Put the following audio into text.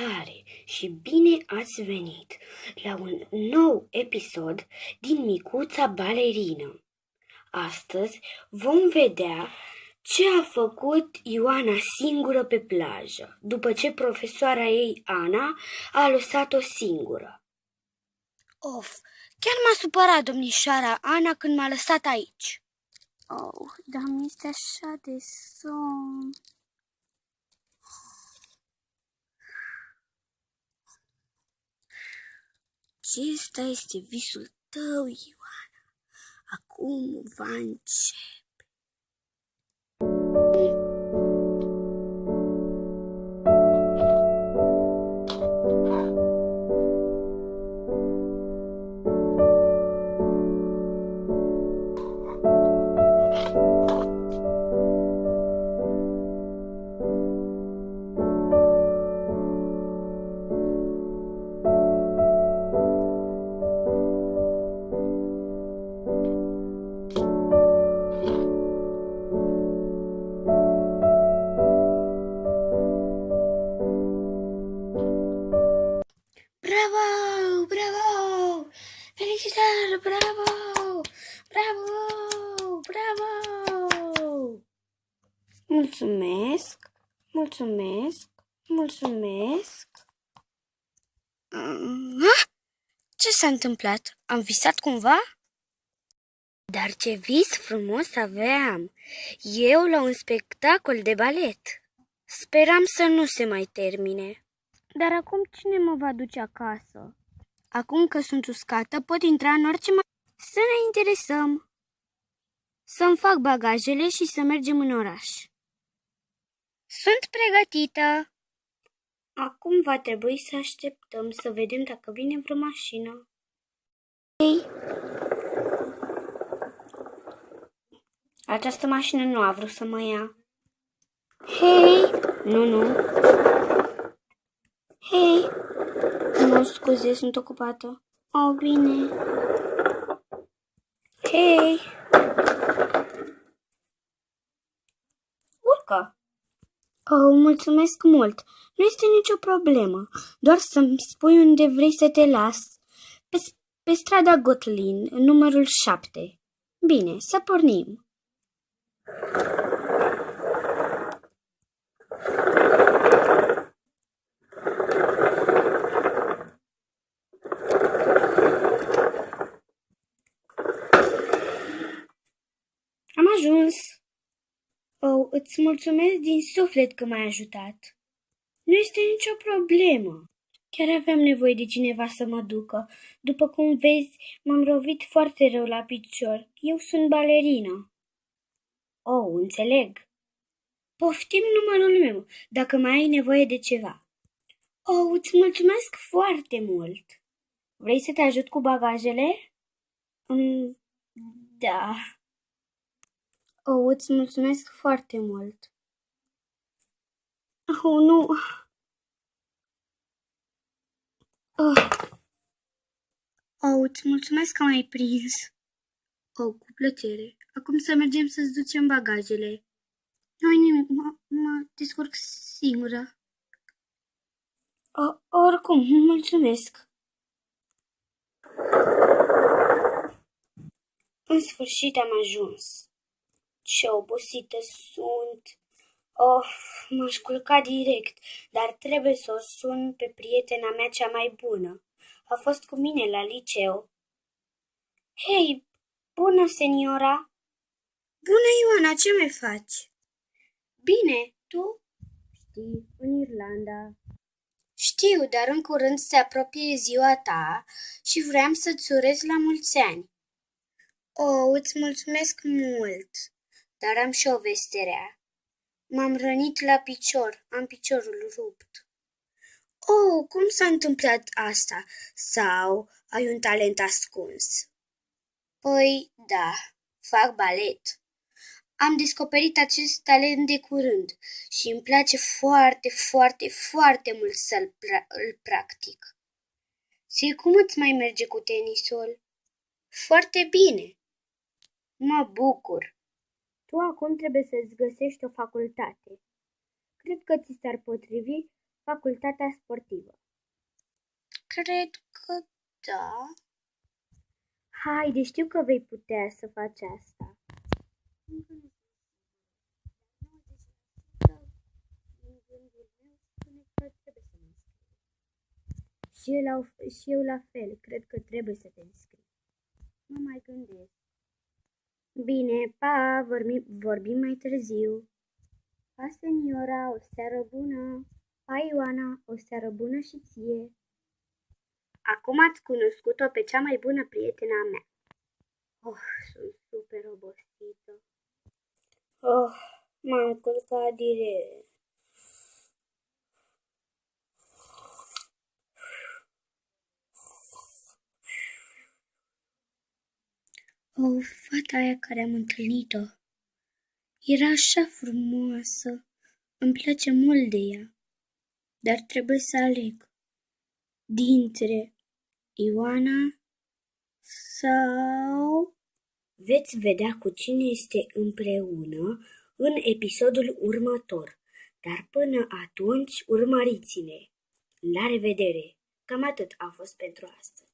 Salutare și bine ați venit la un nou episod din Micuța Balerină. Astăzi vom vedea ce a făcut Ioana singură pe plajă, după ce profesoara ei, Ana, a lăsat-o singură. Of, chiar m-a supărat domnișoara Ana când m-a lăsat aici. Oh, dar mi-este așa de somn. Acesta este visul tău, Ioana. Acum va începe. Bravo, bravo! Felicitări, bravo! Bravo, bravo! Mulțumesc, mulțumesc, mulțumesc. Ce s-a întâmplat? Am visat cumva? Dar ce vis frumos aveam! Eu la un spectacol de balet. Speram să nu se mai termine. Dar acum cine mă va duce acasă? Acum că sunt uscată, pot intra în orice Să ne interesăm. Să-mi fac bagajele și să mergem în oraș. Sunt pregătită. Acum va trebui să așteptăm să vedem dacă vine vreo mașină. Hei! Această mașină nu a vrut să mă ia. Hei! Nu. Hei! Nu, scuze, sunt ocupată. Oh, bine. Hei! Urcă! Oh, mulțumesc mult. Nu este nicio problemă. Doar să-mi spui unde vrei să te las. Pe strada Gotlin, numărul 7. Bine, să pornim. Am ajuns. Oh, îți mulțumesc din suflet că m-ai ajutat. Nu este nicio problemă. Chiar aveam nevoie de cineva să mă ducă. După cum vezi, m-am lovit foarte rău la picior. Eu sunt balerină. Oh, înțeleg. Poftim numărul meu, dacă mai ai nevoie de ceva. Oh, îți mulțumesc foarte mult. Vrei să te ajut cu bagajele? Da. Oh, îți mulțumesc foarte mult. Oh, nu. Oh, îți mulțumesc că m-ai prins. Oh, cu plăcere. Acum să mergem să-ți ducem bagajele. Nu-i nimic, mă descurc singură. Oricum, mulțumesc. În sfârșit am ajuns. Ce obosită sunt. M-aș culca direct, dar trebuie să o sun pe prietena mea cea mai bună. A fost cu mine la liceu. Hei, bună, seniora! Bună, Ioana, ce mai faci? Bine, tu? Știi, în Irlanda. Știu, dar în curând se apropie ziua ta și vreau să-ți urez la mulți ani. Oh, îți mulțumesc mult, dar am și o veste rea. M-am rănit la picior, am piciorul rupt. Oh, cum s-a întâmplat asta? Sau ai un talent ascuns? Păi, da, fac balet. Am descoperit acest talent de curând și îmi place foarte, foarte, foarte mult să-l practic. Și cum îți mai merge cu tenisul? Foarte bine. Mă bucur. Tu acum trebuie să-ți găsești o facultate. Cred că ți s-ar potrivi facultatea sportivă? Cred că da. Haide, știu că vei putea să faci asta. Încă nu știu. 90% din gândul meu spune că trebuie să mă înscriu. Și eu la fel, cred că trebuie să te înscrii. Mă mai gândesc. Bine, pa, vorbim mai târziu. Pa, seniora, o seară bună. Pa, Ioana, o seară bună și ție. Acum ați cunoscut-o pe cea mai bună prietena mea. Sunt super obosită. M-am culcat direct. Fata aia care am întâlnit-o era așa frumoasă. Îmi place mult de ea. Dar trebuie să aleg dintre Ioana sau... Veți vedea cu cine este împreună în episodul următor. Dar până atunci urmăriți-ne. La revedere! Cam atât a fost pentru astăzi.